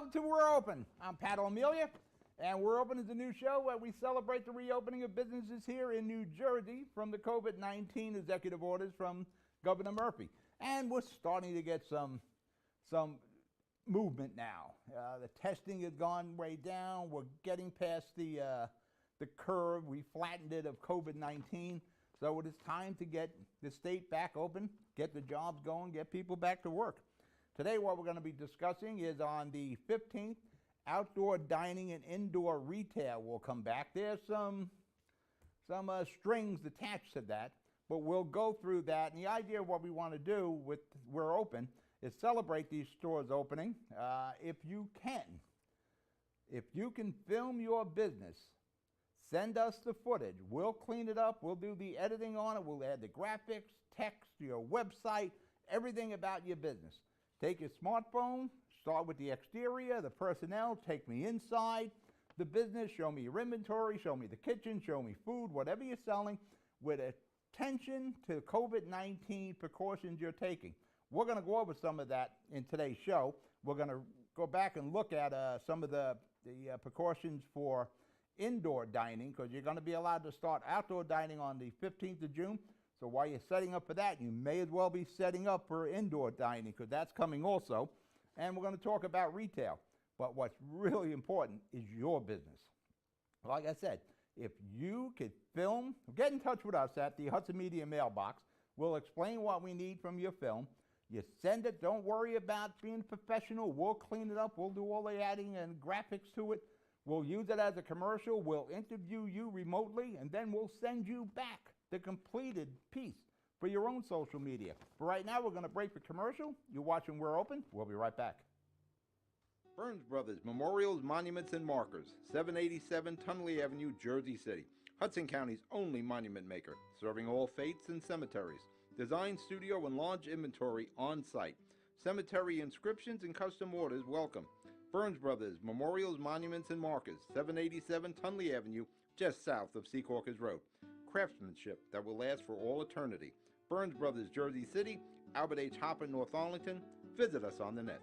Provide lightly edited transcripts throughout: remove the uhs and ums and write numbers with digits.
Welcome to We're Open. I'm Pat O'Melia, and We're Open is a new show where we celebrate the reopening of businesses here in New Jersey from the COVID-19 executive orders from Governor Murphy. And we're starting to get some movement now. The testing has gone way down. We're getting past the curve. We flattened it of COVID-19. So it is time to get the state back open, get the jobs going, get people back to work. Today what we're going to be discussing is on the 15th, outdoor dining and indoor retail will come back. There's some strings attached to that, but we'll go through that. And the idea of what we want to do with We're Open is celebrate these stores opening. If you can film your business, send us the footage. We'll clean it up. We'll do the editing on it. We'll add the graphics, text, your website, everything about your business. Take your smartphone, start with the exterior, the personnel, take me inside the business, show me your inventory, show me the kitchen, show me food, whatever you're selling, with attention to COVID-19 precautions you're taking. We're going to go over some of that in today's show. We're going to go back and look at some of the precautions for indoor dining, because you're going to be allowed to start outdoor dining on the 15th of June. So while you're setting up for that, you may as well be setting up for indoor dining, because that's coming also. And we're going to talk about retail. But what's really important is your business. Like I said, if you could film, get in touch with us at the Hudson Media mailbox. We'll explain what we need from your film. You send it. Don't worry about being professional. We'll clean it up. We'll do all the adding and graphics to it. We'll use it as a commercial. We'll interview you remotely, and then we'll send you back the completed piece for your own social media. But right now, we're going to break for commercial. You're watching We're Open. We'll be right back. Burns Brothers Memorials, Monuments, and Markers, 787 Tunley Avenue, Jersey City. Hudson County's only monument maker, serving all faiths and cemeteries. Design, studio, and large inventory on site. Cemetery inscriptions and custom orders welcome. Burns Brothers Memorials, Monuments, and Markers, 787 Tunley Avenue, just south of Secaucus Road. Craftsmanship that will last for all eternity. Burns Brothers, Jersey City, Albert H. Hopper, North Arlington. Visit us on the net.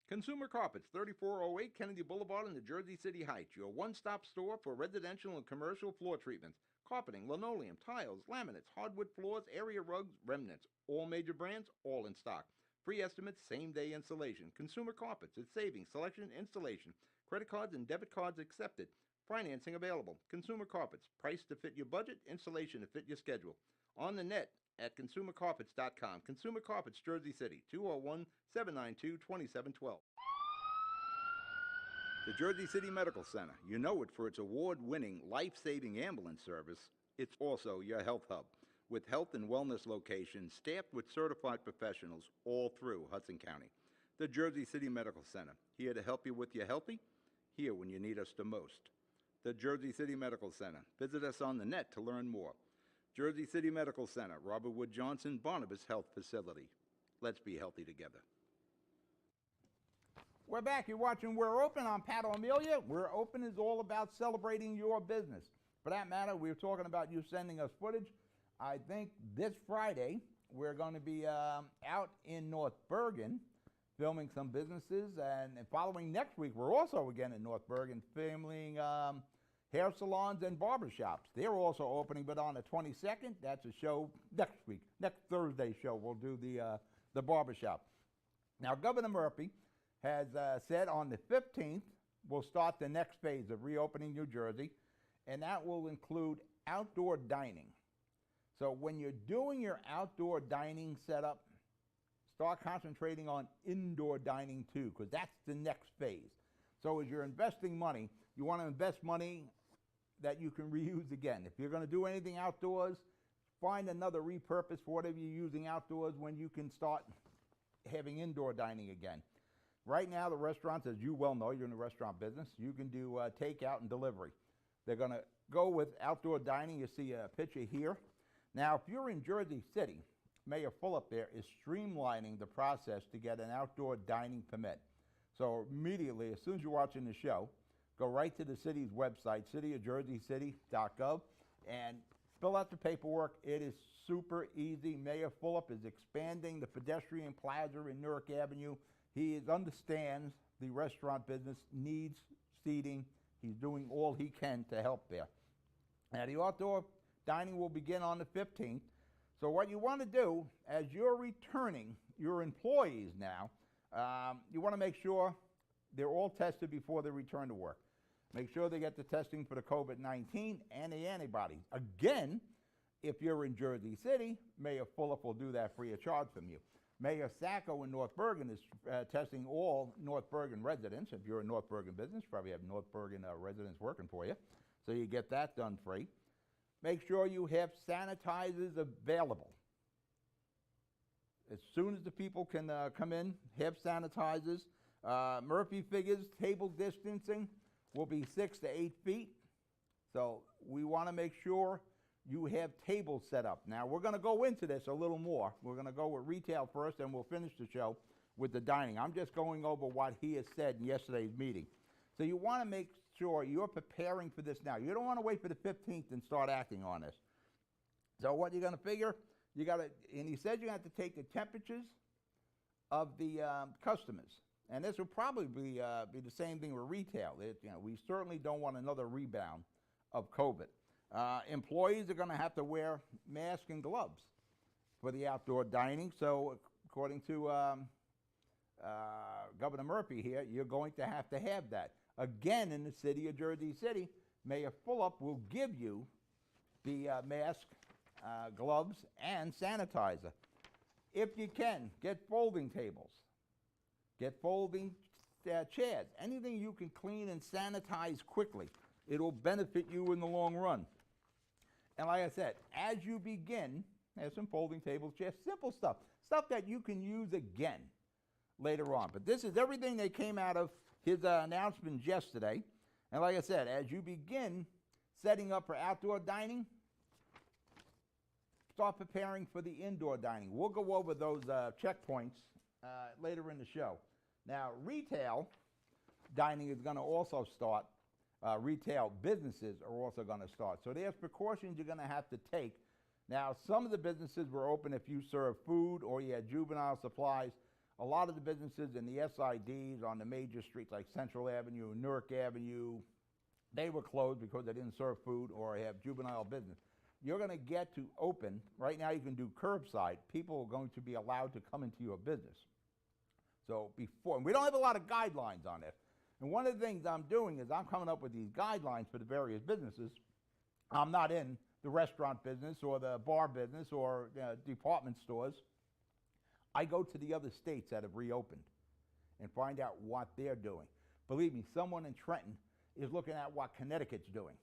Consumer Carpets, 3408 Kennedy Boulevard in the Jersey City Heights, your one-stop store for residential and commercial floor treatments, carpeting, linoleum, tiles, laminates, hardwood floors, area rugs, remnants, all major brands, all in stock. Free estimates, same-day installation. Consumer Carpets, it's savings, selection, installation. Credit cards and debit cards accepted. Financing available. Consumer Carpets, price to fit your budget, installation to fit your schedule. On the net at consumercarpets.com. Consumer Carpets, Jersey City, 201-792-2712. The Jersey City Medical Center. You know it for its award-winning, life-saving ambulance service. It's also your health hub, with health and wellness locations staffed with certified professionals all through Hudson County. The Jersey City Medical Center, here to help you with your healthy, here when you need us the most. The Jersey City Medical Center. Visit us on the net to learn more. Jersey City Medical Center, Robert Wood Johnson, Barnabas Health Facility. Let's be healthy together. We're back. You're watching We're Open. I'm Pat O'Melia. We're Open is all about celebrating your business. For that matter, we were talking about you sending us footage. I think this Friday, we're going to be out in North Bergen filming some businesses, and following next week, we're also again in North Bergen filming hair salons and barbershops. They're also opening, but on the 22nd, that's a show next week. Next Thursday show, we'll do the barbershop. Now, Governor Murphy has said on the 15th, we'll start the next phase of reopening New Jersey, and that will include outdoor dining. So when you're doing your outdoor dining setup, start concentrating on indoor dining too, because that's the next phase. So as you're investing money, you want to invest money that you can reuse again. If you're going to do anything outdoors, find another repurpose for whatever you're using outdoors when you can start having indoor dining again. Right now, the restaurants, as you well know, you're in the restaurant business, you can do takeout and delivery. They're going to go with outdoor dining. You see a picture here. Now, if you're in Jersey City, Mayor Fulop there is streamlining the process to get an outdoor dining permit. So immediately, as soon as you're watching the show, go right to the city's website, cityofjerseycity.gov, and fill out the paperwork. It is super easy. Mayor Fulop is expanding the pedestrian plaza in Newark Avenue. He understands the restaurant business needs seating. He's doing all he can to help there. Now, the outdoor dining will begin on the 15th. So what you want to do, as you're returning your employees now, you want to make sure they're all tested before they return to work. Make sure they get the testing for the COVID-19 and the antibodies. Again, if you're in Jersey City, Mayor Fulop will do that free of charge from you. Mayor Sacco in North Bergen is testing all North Bergen residents. If you're a North Bergen business, probably have North Bergen residents working for you. So you get that done free. Make sure you have sanitizers available. As soon as the people can come in, have sanitizers. Murphy figures table distancing will be 6 to 8 feet. So we want to make sure you have tables set up. Now, we're going to go into this a little more. We're going to go with retail first, and we'll finish the show with the dining. I'm just going over what he has said in yesterday's meeting. So you want to make sure you're preparing for this now. You don't want to wait for the 15th and start acting on this. So what you're going to figure, you got to, and he said you have to take the temperatures of the customers. And this will probably be the same thing with retail. We certainly don't want another rebound of COVID. Employees are going to have to wear masks and gloves for the outdoor dining. So according to Governor Murphy here, you're going to have that. Again, in the city of Jersey City, Mayor Fulop will give you the mask, gloves, and sanitizer. If you can, get folding tables. Get folding chairs. Anything you can clean and sanitize quickly. It'll benefit you in the long run. And like I said, as you begin, there's some folding tables, chairs, simple stuff. Stuff that you can use again later on. But this is everything that came out of his announcements yesterday. And like I said, as you begin setting up for outdoor dining, start preparing for the indoor dining. We'll go over those checkpoints later in the show. Now, retail dining is going to also start. Retail businesses are also going to start. So there's precautions you're going to have to take. Now, some of the businesses were open if you serve food or you had juvenile supplies. A lot of the businesses in the SIDs on the major streets like Central Avenue, Newark Avenue, they were closed because they didn't serve food or have juvenile business. You're going to get to open. Right now you can do curbside. People are going to be allowed to come into your business. So before, and we don't have a lot of guidelines on this. And one of the things I'm doing is I'm coming up with these guidelines for the various businesses. I'm not in the restaurant business or the bar business or department stores. I go to the other states that have reopened and find out what they're doing. Believe me, someone in Trenton is looking at what Connecticut's doing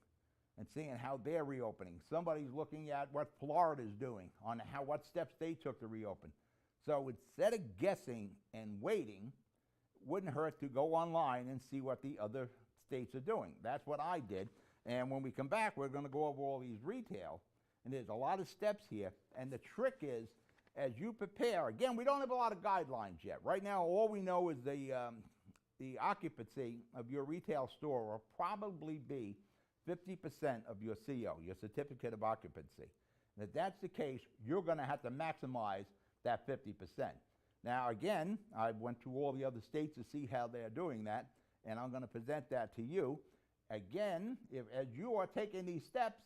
and seeing how they're reopening. Somebody's looking at what Florida's doing on what steps they took to reopen. So instead of guessing and waiting, wouldn't hurt to go online and see what the other states are doing. That's what I did. And when we come back, we're going to go over all these retail. And there's a lot of steps here. And the trick is, as you prepare, again, we don't have a lot of guidelines yet. Right now, all we know is the occupancy of your retail store will probably be 50% of your CO, your certificate of occupancy. And if that's the case, you're going to have to maximize that 50%. Now, again, I went to all the other states to see how they're doing that, and I'm going to present that to you. Again, as you are taking these steps,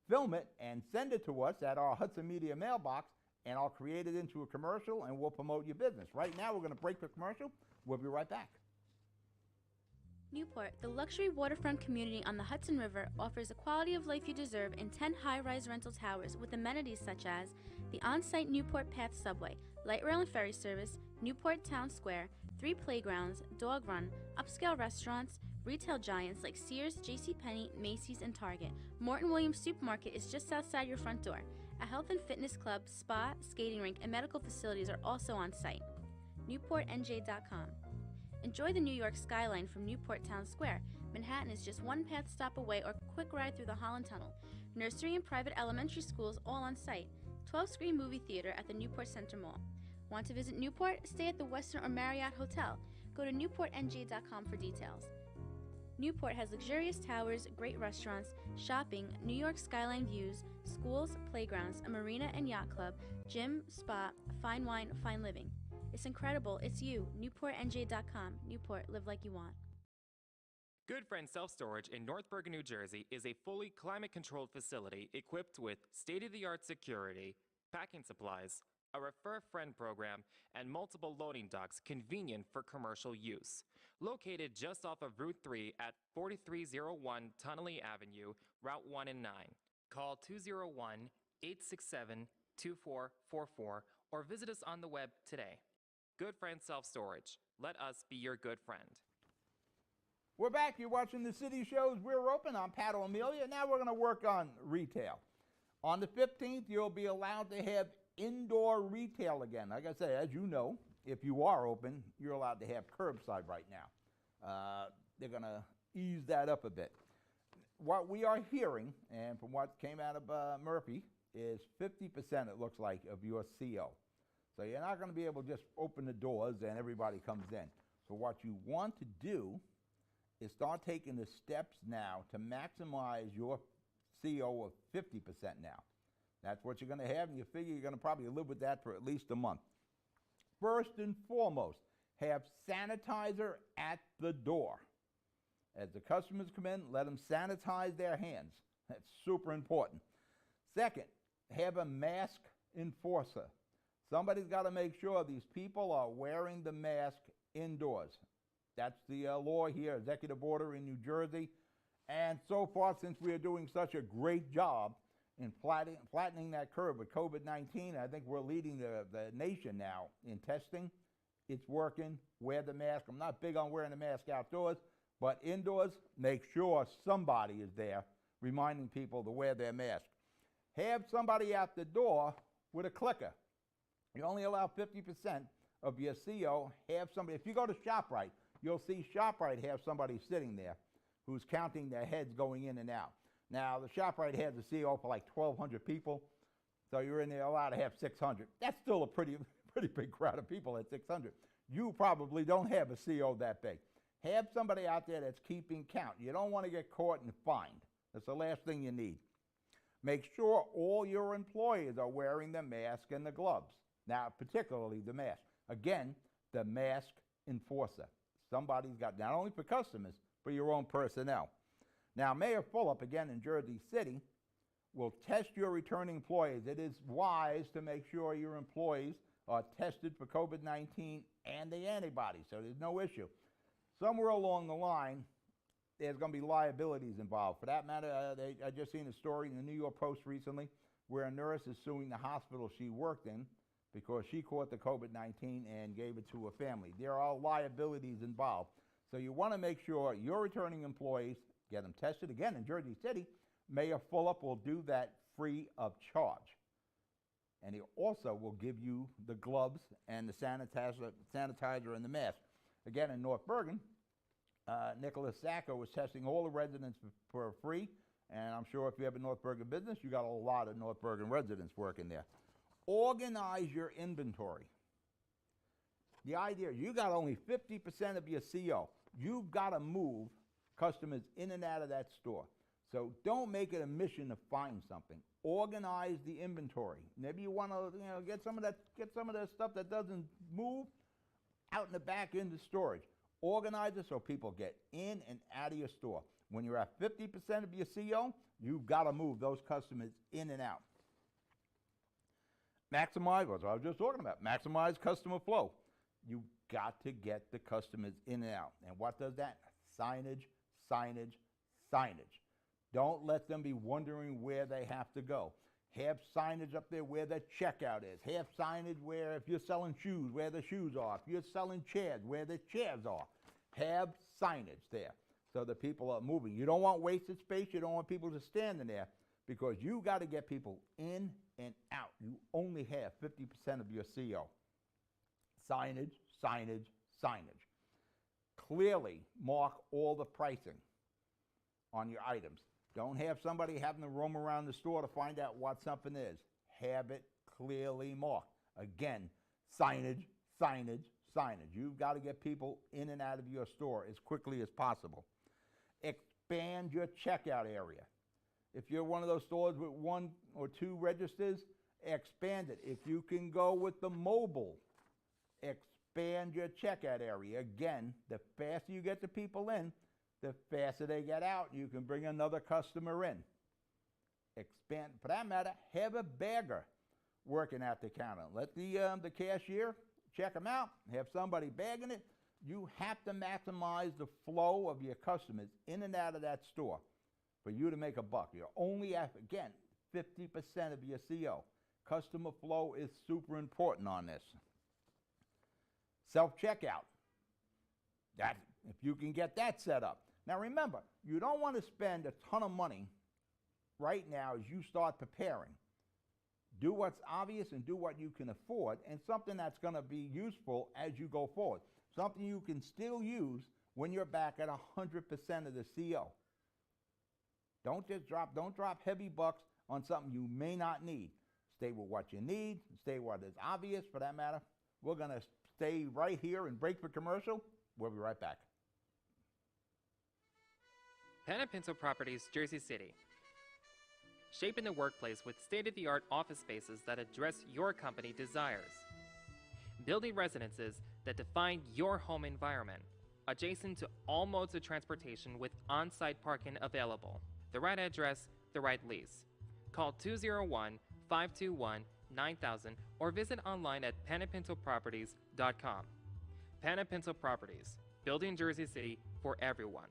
film it and send it to us at our Hudson Media mailbox, and I'll create it into a commercial, and we'll promote your business. Right now, we're going to break the commercial. We'll be right back. Newport, the luxury waterfront community on the Hudson River, offers the quality of life you deserve in 10 high-rise rental towers with amenities such as the on-site Newport Path subway, light rail and ferry service, Newport Town Square, 3 playgrounds, dog run, upscale restaurants, retail giants like Sears, JCPenney, Macy's, and Target. Morton Williams Supermarket is just outside your front door. A health and fitness club, spa, skating rink, and medical facilities are also on site. NewportNJ.com. Enjoy the New York skyline from Newport Town Square. Manhattan is just one path stop away or quick ride through the Holland Tunnel. Nursery and private elementary schools all on site. 12-screen movie theater at the Newport Center Mall. Want to visit Newport? Stay at the Westin or Marriott Hotel. Go to NewportNJ.com for details. Newport has luxurious towers, great restaurants, shopping, New York skyline views, schools, playgrounds, a marina and yacht club, gym, spa, fine wine, fine living. It's incredible. It's you. NewportNJ.com. Newport, live like you want. Good Friend Self Storage in North Bergen, New Jersey is a fully climate controlled facility equipped with state of the art security, packing supplies, a Refer a Friend program, and multiple loading docks convenient for commercial use. Located just off of Route 3 at 4301 Tunnelly Avenue, Route 1 and 9. Call 201-867-2444 or visit us on the web today. Good Friend Self Storage. Let us be your good friend. We're back. You're watching the City Shows. We're open. I'm Pat O'Melia. Now we're going to work on retail. On the 15th, you'll be allowed to have indoor retail again. Like I said, as you know, if you are open, you're allowed to have curbside right now. They're going to ease that up a bit. What we are hearing, and from what came out of Murphy, is 50%, it looks like, of your CO. So you're not going to be able to just open the doors and everybody comes in. So what you want to do is start taking the steps now to maximize your CO of 50% now. That's what you're going to have, and you figure you're going to probably live with that for at least a month. First and foremost, have sanitizer at the door. As the customers come in, let them sanitize their hands. That's super important. Second, have a mask enforcer. Somebody's got to make sure these people are wearing the mask indoors. That's the law here, executive order in New Jersey. And so far, since we are doing such a great job in flattening that curve with COVID-19, I think we're leading the nation now in testing. It's working. Wear the mask. I'm not big on wearing the mask outdoors, but indoors, make sure somebody is there reminding people to wear their mask. Have somebody at the door with a clicker. You only allow 50% of your CO. Have somebody, if you go to ShopRite, you'll see ShopRite have somebody sitting there who's counting their heads going in and out. Now, the ShopRite has a CO for like 1,200 people, so you're in there allowed to have 600. That's still a pretty big crowd of people at 600. You probably don't have a CO that big. Have somebody out there that's keeping count. You don't want to get caught and fined. That's the last thing you need. Make sure all your employees are wearing the mask and the gloves. Now, particularly the mask. Again, the mask enforcer. Somebody's got, not only for customers, but your own personnel. Now, Mayor Fulop, again in Jersey City, will test your returning employees. It is wise to make sure your employees are tested for COVID-19 and the antibodies, so there's no issue. Somewhere along the line, there's going to be liabilities involved. For that matter, I just seen a story in the New York Post recently where a nurse is suing the hospital she worked in because she caught the COVID-19 and gave it to her family. There are liabilities involved. So you want to make sure your returning employees get them tested. Again, in Jersey City, Mayor Fulop will do that free of charge. And he also will give you the gloves and the sanitizer and the mask. Again, in North Bergen, Nicholas Sacco was testing all the residents for free. And I'm sure if you have a North Bergen business, you got a lot of North Bergen residents working there. Organize your inventory. The idea, you got only 50% of your CO. You've got to move customers in and out of that store. So don't make it a mission to find something. Organize the inventory. Maybe you want to, get some of that stuff that doesn't move out in the back into storage. Organize it so people get in and out of your store. When you're at 50% of your CO, you've got to move those customers in and out. Maximize, what I was just talking about, maximize customer flow. You've got to get the customers in and out. And what does that? Signage, signage, signage. Don't let them be wondering where they have to go. Have signage up there where the checkout is. Have signage where, if you're selling shoes, where the shoes are. If you're selling chairs, where the chairs are. Have signage there so that people are moving. You don't want wasted space. You don't want people just standing there because you got to get people in and out. You only have 50% of your CO. Signage, signage, signage. Clearly mark all the pricing on your items. Don't have somebody having to roam around the store to find out what something is. Have it clearly marked. Again, signage, signage, signage. You've got to get people in and out of your store as quickly as possible. Expand your checkout area. If you're one of those stores with 1 or 2 registers, expand it. If you can go with the mobile, expand expand your checkout area. Again, the faster you get the people in, the faster they get out. You can bring another customer in. Expand, for that matter, have a bagger working at the counter. Let the cashier check them out, have somebody bagging it. You have to maximize the flow of your customers in and out of that store for you to make a buck. You're only at, again, 50% of your CO. Customer flow is super important on this. Self-checkout. That, if you can get that set up. Now remember, you don't want to spend a ton of money right now as you start preparing. Do what's obvious and do what you can afford, and something that's going to be useful as you go forward. Something you can still use when you're back at 100% of the CO. Don't drop heavy bucks on something you may not need. Stay with what you need, stay with what is obvious for that matter. We're going to stay right here and break for commercial. We'll be right back. Panepinto Properties, Jersey City. Shaping the workplace with state-of-the-art office spaces that address your company desires. Building residences that define your home environment, adjacent to all modes of transportation with on-site parking available. The right address, the right lease. Call 201-521-9000 or visit online at panepintoproperties.com. Panepinto Properties, building Jersey City for everyone.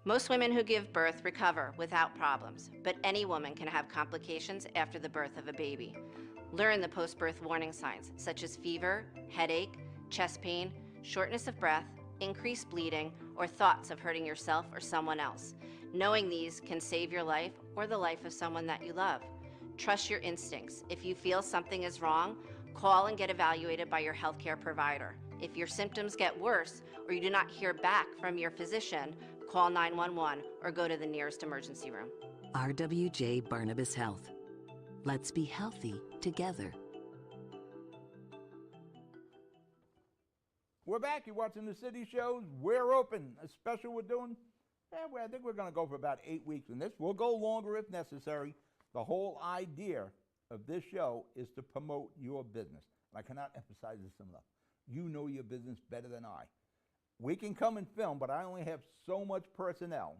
Most women who give birth recover without problems, but any woman can have complications after the birth of a baby. Learn the post-birth warning signs, such as fever, headache, chest pain, shortness of breath, increased bleeding, or thoughts of hurting yourself or someone else. Knowing these can save your life or the life of someone that you love. Trust your instincts. If you feel something is wrong, call and get evaluated by your healthcare provider. If your symptoms get worse or you do not hear back from your physician, call 911 or go to the nearest emergency room. RWJ Barnabas Health. Let's be healthy together. We're back. You're watching the City Shows. We're open. A special we're doing. I think we're going to go for about 8 weeks in this. We'll go longer if necessary. The whole idea of this show is to promote your business. I cannot emphasize this enough. You know your business better than I. We can come and film, but I only have so much personnel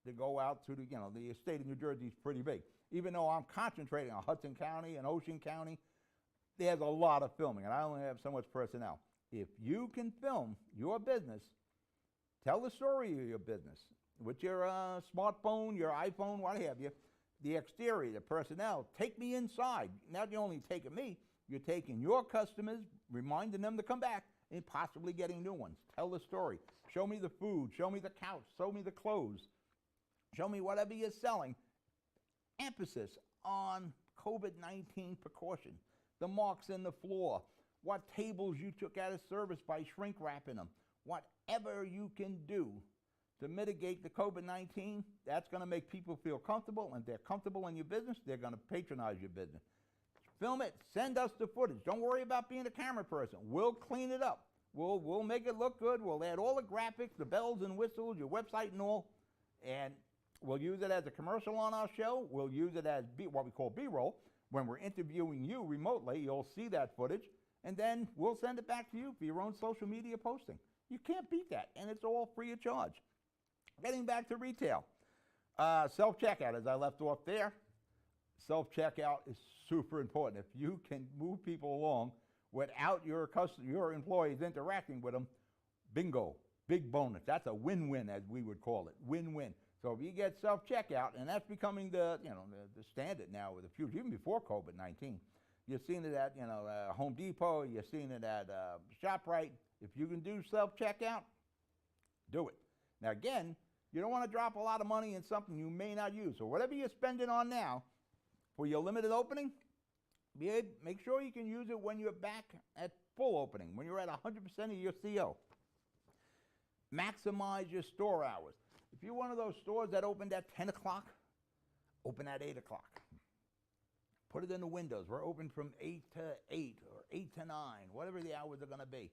to go out to the state of New Jersey is pretty big. Even though I'm concentrating on Hudson County and Ocean County, there's a lot of filming, and I only have so much personnel. If you can film your business, tell the story of your business with your smartphone, your iPhone, what have you, the exterior, the personnel. Take me inside. Not only taking me, you're taking your customers, reminding them to come back, and possibly getting new ones. Tell the story. Show me the food. Show me the couch. Show me the clothes. Show me whatever you're selling. Emphasis on COVID-19 precaution. The marks in the floor. What tables you took out of service by shrink wrapping them. Whatever you can do to mitigate the COVID-19, that's going to make people feel comfortable. And if they're comfortable in your business, they're going to patronize your business. Film it. Send us the footage. Don't worry about being a camera person. We'll clean it up. We'll make it look good. We'll add all the graphics, the bells and whistles, your website and all. And we'll use it as a commercial on our show. We'll use it as what we call B-roll. When we're interviewing you remotely, you'll see that footage. And then we'll send it back to you for your own social media posting. You can't beat that. And it's all free of charge. Getting back to retail. Self-checkout, as I left off there. Self-checkout is super important. If you can move people along without your employees interacting with them, bingo, big bonus. That's a win-win, as we would call it, win-win. So if you get self-checkout, and that's becoming the standard now with the future, even before COVID-19. You're seeing it at Home Depot. You're seeing it at ShopRite. If you can do self-checkout, do it. Now again, you don't want to drop a lot of money in something you may not use. So whatever you're spending on now for your limited opening, make sure you can use it when you're back at full opening, when you're at 100% of your CO. Maximize your store hours. If you're one of those stores that opened at 10 o'clock, open at 8 o'clock. Put it in the windows. We're open from 8 to 8 or 8 to 9, whatever the hours are going to be.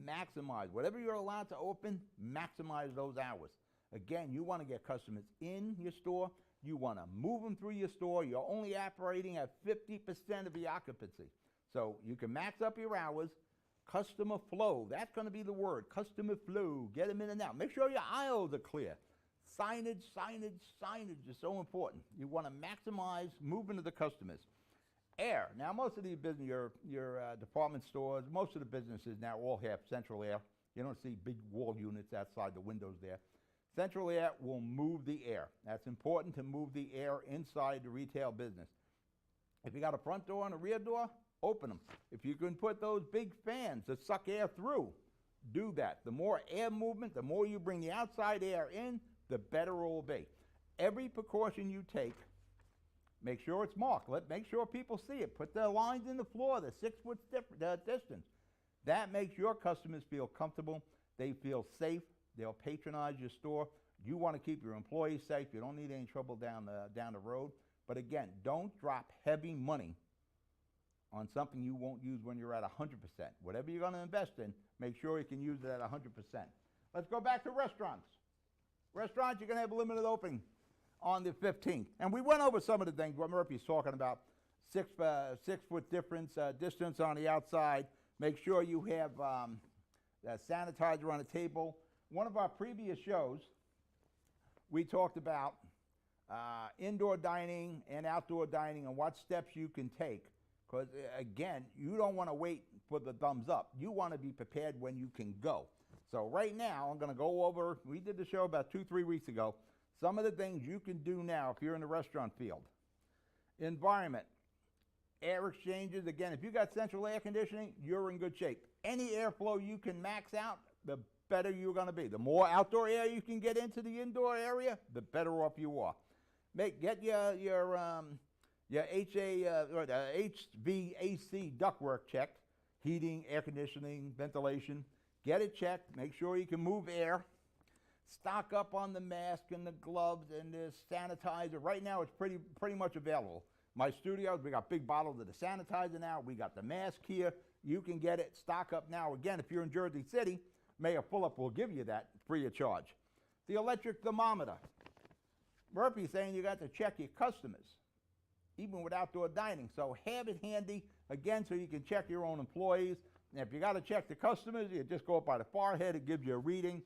Maximize. Whatever you're allowed to open, maximize those hours. Again, you want to get customers in your store. You want to move them through your store. You're only operating at 50% of the occupancy. So you can max up your hours. Customer flow, that's going to be the word, customer flow. Get them in and out. Make sure your aisles are clear. Signage, signage, signage is so important. You want to maximize movement of the customers. Air. Now, most of the business, your department stores, most of the businesses now all have central air. You don't see big wall units outside the windows there. Central air will move the air. That's important to move the air inside the retail business. If you got a front door and a rear door, open them. If you can put those big fans that suck air through, do that. The more air movement, the more you bring the outside air in, the better it will be. Every precaution you take, make sure it's marked. Make sure people see it. Put the lines in the floor, the 6 foot distance. That makes your customers feel comfortable. They feel safe. They'll patronize your store. You want to keep your employees safe. You don't need any trouble down the road. But again, don't drop heavy money on something you won't use when you're at 100%. Whatever you're going to invest in, make sure you can use it at 100%. Let's go back to restaurants. Restaurants, you're going to have a limited opening on the 15th. And we went over some of the things what Murphy's talking about. 6 foot distance on the outside. Make sure you have sanitizer on the table. One of our previous shows, we talked about indoor dining and outdoor dining and what steps you can take. Because again, you don't want to wait for the thumbs up. You want to be prepared when you can go. So right now, I'm going to go over, we did the show about 2-3 weeks ago, some of the things you can do now if you're in the restaurant field. Environment, air exchanges. Again, if you got central air conditioning, you're in good shape. Any airflow you can max out, the better you're going to be. The more outdoor air you can get into the indoor area, the better off you are. Get your HVAC ductwork checked, heating, air conditioning, ventilation. Get it checked. Make sure you can move air. Stock up on the mask and the gloves and the sanitizer. Right now, it's pretty much available. My studios, we got big bottles of the sanitizer now. We got the mask here. You can get it. Stock up now. Again, if you're in Jersey City, Mayor Fulop will give you that free of charge. The electric thermometer. Murphy's saying you got to check your customers, even with outdoor dining. So have it handy, again, so you can check your own employees. And if you got to check the customers, you just go up by the forehead. It gives you a reading.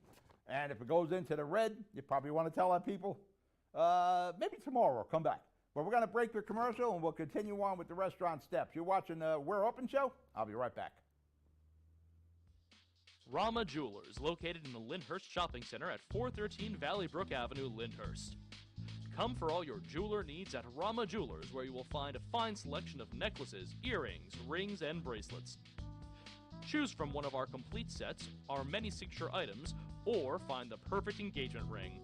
And if it goes into the red, you probably want to tell our people, maybe tomorrow, come back. But we're going to break the commercial, and we'll continue on with the restaurant steps. You're watching the We're Open show. I'll be right back. Rama Jewelers, located in the Lyndhurst Shopping Center at 413 Valley Brook Avenue, Lyndhurst. Come for all your jeweler needs at Rama Jewelers, where you will find a fine selection of necklaces, earrings, rings, and bracelets. Choose from one of our complete sets, our many signature items, or find the perfect engagement ring.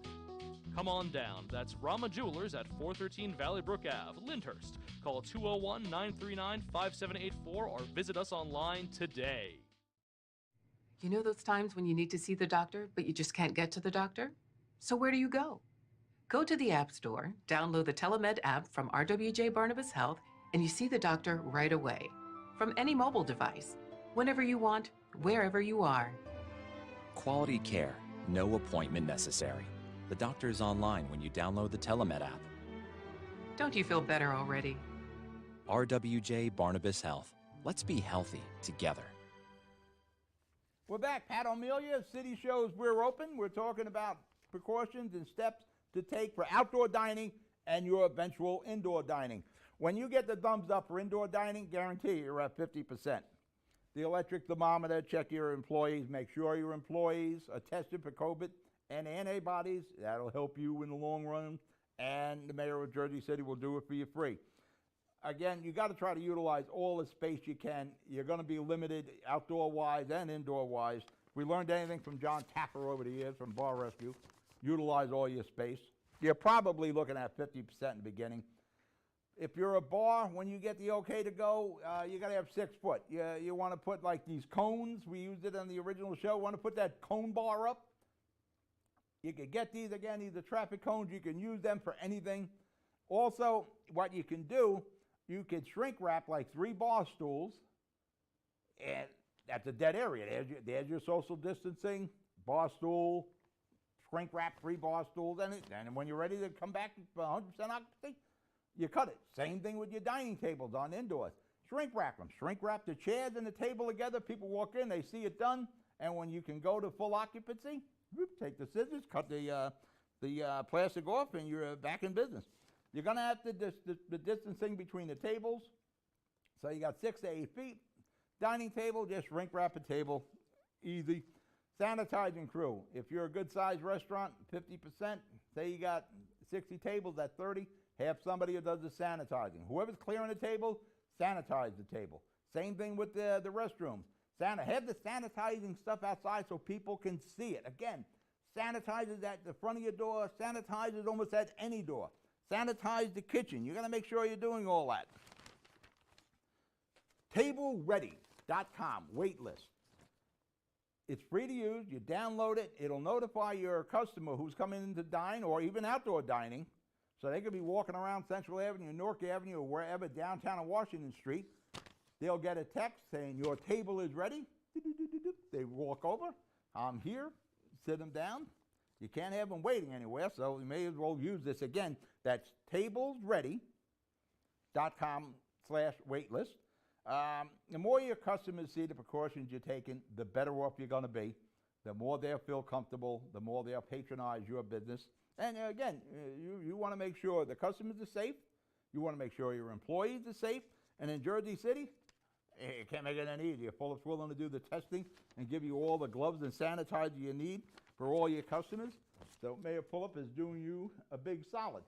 Come on down. That's Rama Jewelers at 413 Valley Brook Ave, Lyndhurst. Call 201-939-5784 or visit us online today. You know those times when you need to see the doctor, but you just can't get to the doctor? So where do you go? Go to the App Store, download the Telemed app from RWJ Barnabas Health, and you see the doctor right away. From any mobile device, whenever you want, wherever you are. Quality care, no appointment necessary. The doctor is online when you download the Telemed app. Don't you feel better already? RWJ Barnabas Health. Let's be healthy together. We're back. Pat O'Melia, City Shows We're Open. We're talking about precautions and steps to take for outdoor dining and your eventual indoor dining. When you get the thumbs up for indoor dining, guarantee you're at 50%. The electric thermometer, check your employees. Make sure your employees are tested for COVID and antibodies. That'll help you in the long run. And the mayor of Jersey City will do it for you free. Again, you got to try to utilize all the space you can. You're going to be limited outdoor-wise and indoor-wise. If we learned anything from John Tapper over the years from Bar Rescue, utilize all your space. You're probably looking at 50% in the beginning. If you're a bar, when you get the okay to go, you got to have 6 foot. You want to put like these cones. We used it on the original show. Want to put that cone bar up? You can get these, again, these are traffic cones. You can use them for anything. Also, what you can do, you can shrink wrap like 3 bar stools, and that's a dead area. There's your social distancing, bar stool, shrink wrap 3 bar stools, and when you're ready to come back for 100% occupancy, you cut it. Same thing with your dining tables on indoors. shrink wrap them. Shrink wrap the chairs and the table together. People walk in, they see it done, and when you can go to full occupancy, whoop, take the scissors, cut the plastic off, and you're back in business. You're going to have the distancing between the tables. So you got 6 to 8 feet. Dining table, just shrink wrap a table, easy. Sanitizing crew. If you're a good-sized restaurant, 50%. Say you got 60 tables at 30. Have somebody who does the sanitizing. Whoever's clearing the table, sanitize the table. Same thing with the restrooms. Have the sanitizing stuff outside so people can see it. Again, sanitizes at the front of your door, sanitizes almost at any door. Sanitize the kitchen. You're going to make sure you're doing all that. TableReady.com, wait list. It's free to use. You download it. It'll notify your customer who's coming in to dine or even outdoor dining. So they could be walking around Central Avenue, Newark Avenue, or wherever downtown on Washington Street. They'll get a text saying your table is ready. They walk over. I'm here. Sit them down. You can't have them waiting anywhere, so you may as well use this again. That's tablesready.com/waitlist. The more your customers see the precautions you're taking, the better off you're going to be. The more they'll feel comfortable, the more they'll patronize your business. And again, you want to make sure the customers are safe. You want to make sure your employees are safe. And in Jersey City, you can't make it any easier. Phillips willing to do the testing and give you all the gloves and sanitizer you need for all your customers. So Mayor Fulop is doing you a big solid.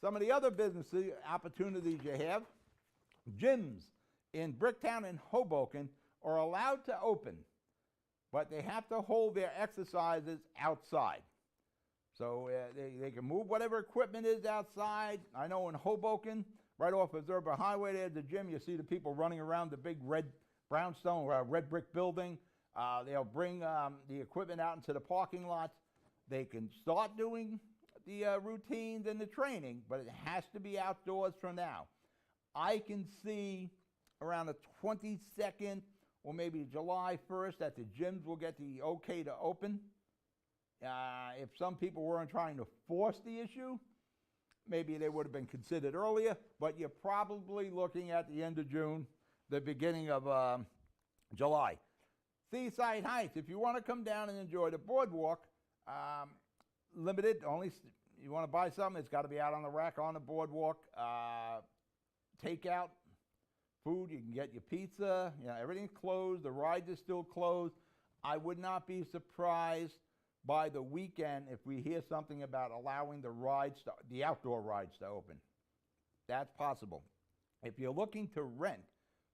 Some of the other business opportunities you have, gyms in Bricktown and Hoboken are allowed to open, but they have to hold their exercises outside. So they can move whatever equipment is outside. I know in Hoboken, right off of Zerba Highway, there's a gym. You see the people running around the big red brownstone or red brick building. They'll bring the equipment out into the parking lots. They can start doing the routines and the training, but it has to be outdoors for now. I can see around the 22nd or maybe July 1st that the gyms will get the okay to open. If some people weren't trying to force the issue, maybe they would have been considered earlier, but you're probably looking at the end of June, the beginning of July. Seaside Heights, if you want to come down and enjoy the boardwalk, limited, only you want to buy something, it's got to be out on the rack on the boardwalk. Takeout, food, you can get your pizza, everything's closed, the rides are still closed. I would not be surprised by the weekend if we hear something about allowing the outdoor rides to open. That's possible. If you're looking to rent,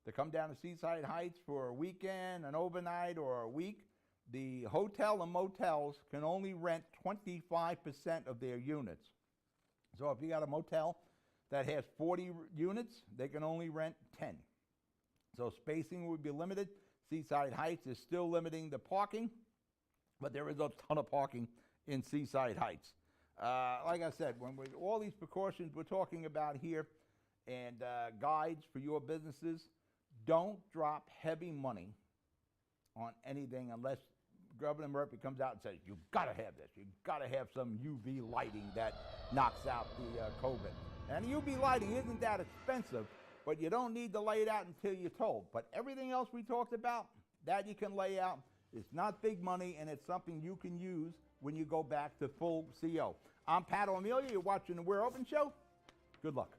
to come down to Seaside Heights for a weekend, an overnight, or a week, the hotel and motels can only rent 25% of their units. So if you got a motel that has 40 units, they can only rent 10. So spacing would be limited. Seaside Heights is still limiting the parking, but there is a ton of parking in Seaside Heights. Like I said, all these precautions we're talking about here and guides for your businesses, don't drop heavy money on anything unless Governor Murphy comes out and says, you've got to have this. You've got to have some UV lighting that knocks out the COVID. And UV lighting isn't that expensive, but you don't need to lay it out until you're told. But everything else we talked about, that you can lay out. It's not big money, and it's something you can use when you go back to full CO. I'm Pat O'Melia. You're watching the We're Open Show. Good luck.